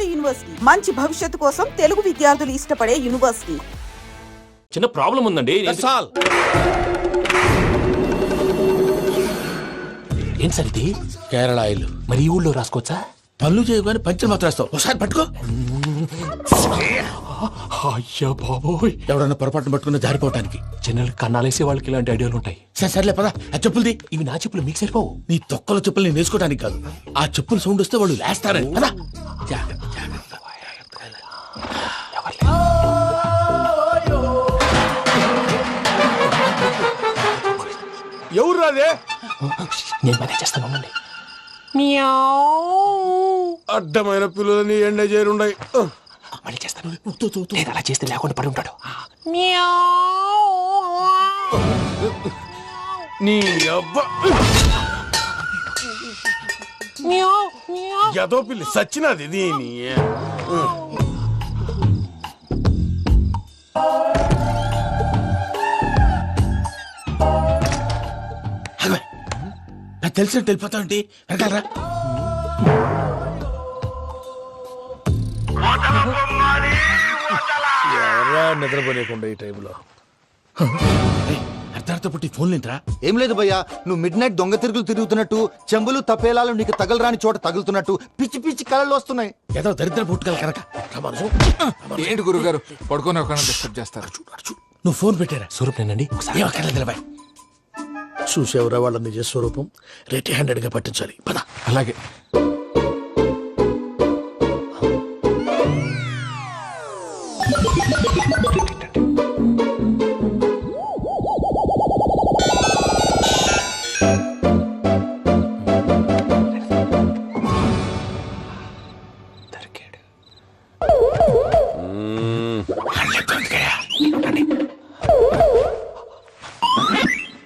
నాడు యూనివర్సిటీ మంచి భవిష్యత్తు కోసం తెలుగు విద్యార్థులు ఇష్టపడే యూనివర్సిటీ. చిన్న ప్రాబ్లం ఉందండి. ఏం సార్ ఇది? కేరళ ఆయిల్. మరి ఈ ఊళ్ళో రాసుకోవచ్చా? పనులు చేయగానే పంచర్ మాత్రం రాస్తావు. ఒకసారి పట్టుకో. అయ్యా బాబోయ్, ఎవడన్నా పొరపాటున పట్టుకున్న జారిపోవటానికి. జనరల్ కన్నాలేసే వాళ్ళకి ఇలాంటి ఐడియాలు ఉంటాయి. సర్లే పదా, ఆ చెప్పులది. ఇవి నా చెప్పులు మీకు సరిపోవు. నీ తొక్కల చెప్పులు నేను వేసుకోవడానికి కాదు, ఆ చెప్పులు సౌండ్ వస్తే వాళ్ళు లేస్తారని. పదా. ఎవరు రాదే? నేను మేనేజ్ చేస్తాను. అడ్డమైన పిల్లలని ఎండ చేరుండయి. మళ్ళీ చేస్తాను. నేను అలా చేస్తే లేకుండా పడి ఉంటాడు. నీ అబ్బా ఎదో పిల్లి సచ్చినది దీని. నాకు తెలిసినట్టు వెళ్ళిపోతావుంటి. వెనకాలరా. ఎవరా నిద్రపోలేకుండా ఈ టైంలో? అర్ధార్థ పుట్టి ఫోన్ లేంట్రా. ఏం లేదు భయ్యా, నువ్వు మిడ్ నైట్ దొంగ తిరుగులు తిరుగుతున్నట్టు, చెంబులు తపేలాలు నీకు తగలరాని చోట తగులుతున్నట్టు పిచ్చి పిచ్చి కళలు వస్తున్నాయి. ఏదో దరిద్ర పుట్టుకల కనుక. ఏంటి గురుగారు పడుకొని ఒక డిస్టర్బ్ చేస్తారు? నువ్వు ఫోన్ పెట్టారా? స్వరూపేనండి. ఏమక్కర్లేదు నిలబాయ్. చూసేవరా వాళ్ళ నిజ స్వరూపం. రెట్టి హ్యాండెడ్ గా పట్టించాలి. పద. అలాగే.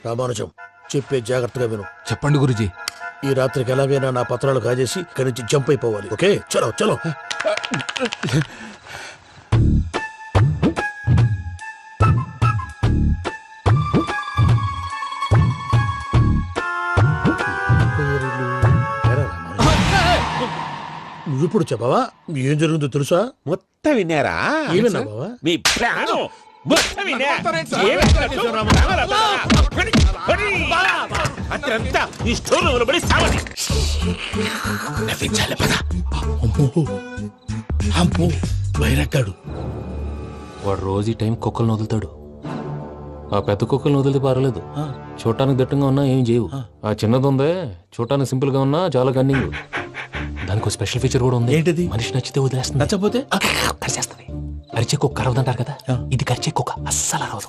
రామానుజం, చెప్పే జాగ్రత్తగా విను. చెప్పండి గురుజీ. ఈ రాత్రికి ఎలాగైనా నా పత్రాలు కాజేసి ఇక్కడి నుంచి జంప్ అయిపోవాలి. ఓకే, చలో చలో. నువ్విప్పుడు చెప్పవా ఏం జరుగుతుందో తెలుసా? మొత్తం విన్నారా? ఏమన్నా బావా? మీ ప్రాణం మొత్తం విన్నా? అదంతా ఈ స్టోర్ రూమ్ లో పడి సావని. నవ్వించాలి. పద. అమ్మో బైరక్కాడు. వాడు రోజు ఈ టైం కుక్కలను వదులుతాడు. ఆ పెద్ద కుక్కలను వదిలితే పర్వాలేదు, చూడటానికి దట్టంగా ఉన్నా ఏం చేయవు. ఆ చిన్నది ఉందే, చూడటానికి సింపుల్ గా ఉన్నా చాలా కన్నింగ్. దానికి స్పెషల్ ఫీచర్ కూడా ఉంది. ఏంటిది? మనిషి నచ్చితే వదిలేస్తుంది, నచ్చపోతే కరిచేస్తుంది. కరిచే కుక్క అరవదంటారు కదా, ఇది కరిచే కుక్క అస్సలు అరవదు.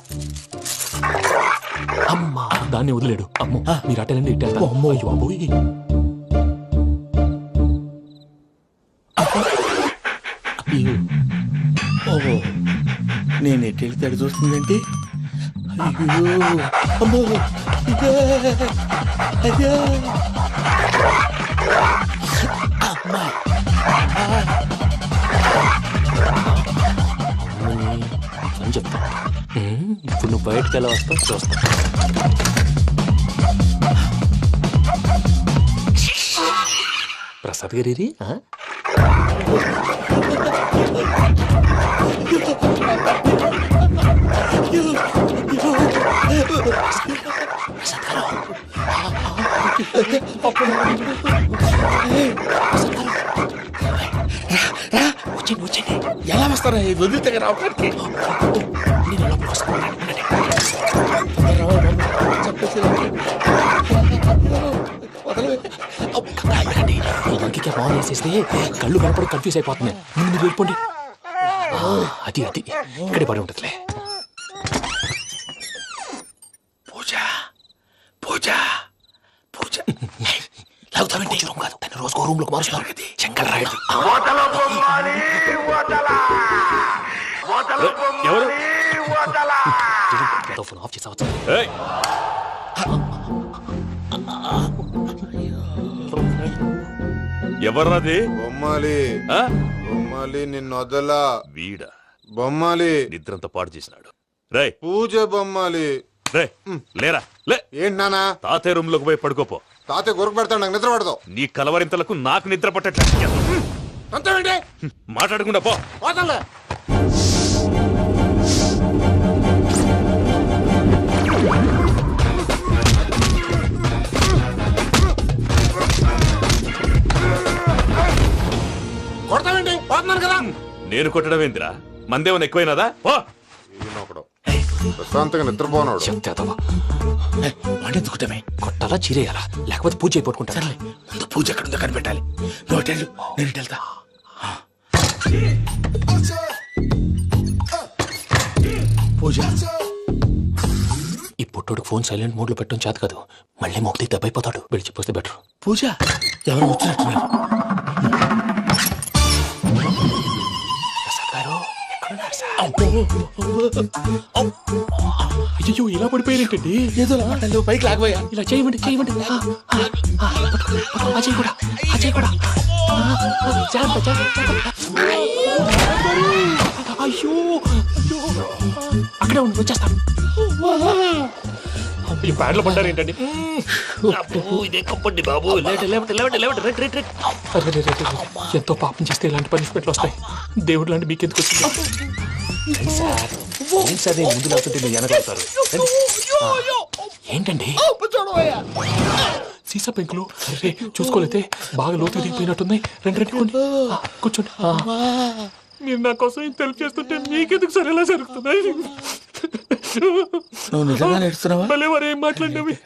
అమ్మా, దాన్ని వదిలేడు. అమ్మో, మీరు అటెండి ఇట్టే. అమ్మో అయ్యో. ఓహో, నేను ఎట్టెళ్తాడు చూస్తుందంటే. అయ్యో అమ్మో, అయ్యో అమ్మా. అని చెప్తా. ఇప్పుడు నువ్వు బయటకు ఎలా వస్తావు చూస్తా. ప్రసాద్ గారి వచ్చింది వచ్చింది. ఎలా వస్తారా? వదిలితే రావడానికి. నేను లోపలికి వస్తాను. ఇంకే బాగా వేసేస్తే కళ్ళు కనపడి కన్ఫ్యూజ్ అయిపోతున్నాయి. ముందు మీరు వెళ్ళిపోండి. అది అది ఇక్కడే పడి ఉంటుందిలే. పూజ పూజ పూజ లాగుతామంటే రూమ్ కాదు, తను రోజుకో రూమ్ లోకి మారుస్తారు. చెంగల్ రాయడు. ఎవరు? ఫోన్ ఆఫ్ చేసావచ్చు. ఎవర్రాది? బొమ్మాలి. బొమ్మాలి నిన్ను వదలా. వీడా బొమ్మాలి నిద్రంతా పాడు చేసినాడు. రేయ్ పూజ బొమ్మాలి. రే లేరా లే. ఏంటి నానా? తాతయ్య రూమ్ లోకి పోయి పడుకోపో. తాతయ్య గురకు పెడతాడు, నాకు నిద్ర పడతావు. నీ కలవరింతలకు నాకు నిద్ర పట్టట్లేదు. అంతేంటి మాట్లాడకుండా పో. పోతాలే. కొడతావేంటి? పోతున్నాను కదా. నేను కొట్టడం ఏందిరా? మందేమన్నా ఎక్కువైనదా? పో. ఈయనొకడు. ప్రశాంతంగా నిద్రపోనాడు. చెప్తావా వాడిని ఎందుకుంటామే? కొట్టాలా చీరేయాలా లేకపోతే పూజ అయిపోట్టుకుంటా ముందు పూజ ఎక్కడుందో కనిపెట్టాలి. నువ్వు అటు వెళ్ళు, నేను ఇటు వెళ్తా. పూజ ఈ పుట్టోడికి ఫోన్ సైలెంట్ మోడ్ లో పెట్టడం చేత కాదు. మళ్ళీ మొక్కి దెబ్బైపోతాడు. విడిచిపోతే బెటర్. పూజ ఎవరు వచ్చినట్టున్నారు? అయ్యో ఇలా పడిపోయారేంటండి? ఏదో మాటలు పైకి లాగబోయా. ఇలా చేయమండి చేయమండి. అజయ్ కూడా అజయ్ కూడా జాగ్రత్త, జాగ్రత్త. అయ్యో అయ్యో అక్కడే ఉండి వచ్చేస్తాను. ఈ బ్యాడ్లో పడ్డారు ఏంటండి? ఇదే కప్పండి బాబు. ఎంతో పాపం చేస్తే ఇలాంటి పనిష్మెంట్లు వస్తాయి. దేవుడు లాంటి మీకెందుకు వచ్చింది? ముందు లేకుంటే మీరు వెనకాడతారు. ఏంటండి సీసా పెంకులు? అరే చూసుకోలేతే బాగా లోతు దిగిపోయినట్టున్నాయి. రెండు రెండు కొన్ని కూర్చోండి. మీరు నా కోసం ఇంత హెల్ప్ చేస్తుంటే మీకెందుకు సరే ఎలా జరుగుతున్నాయి? నువ్వు నిజంగా నేర్చుతున్నావా? మళ్ళీ మరి ఏం మాట్లాడినవి?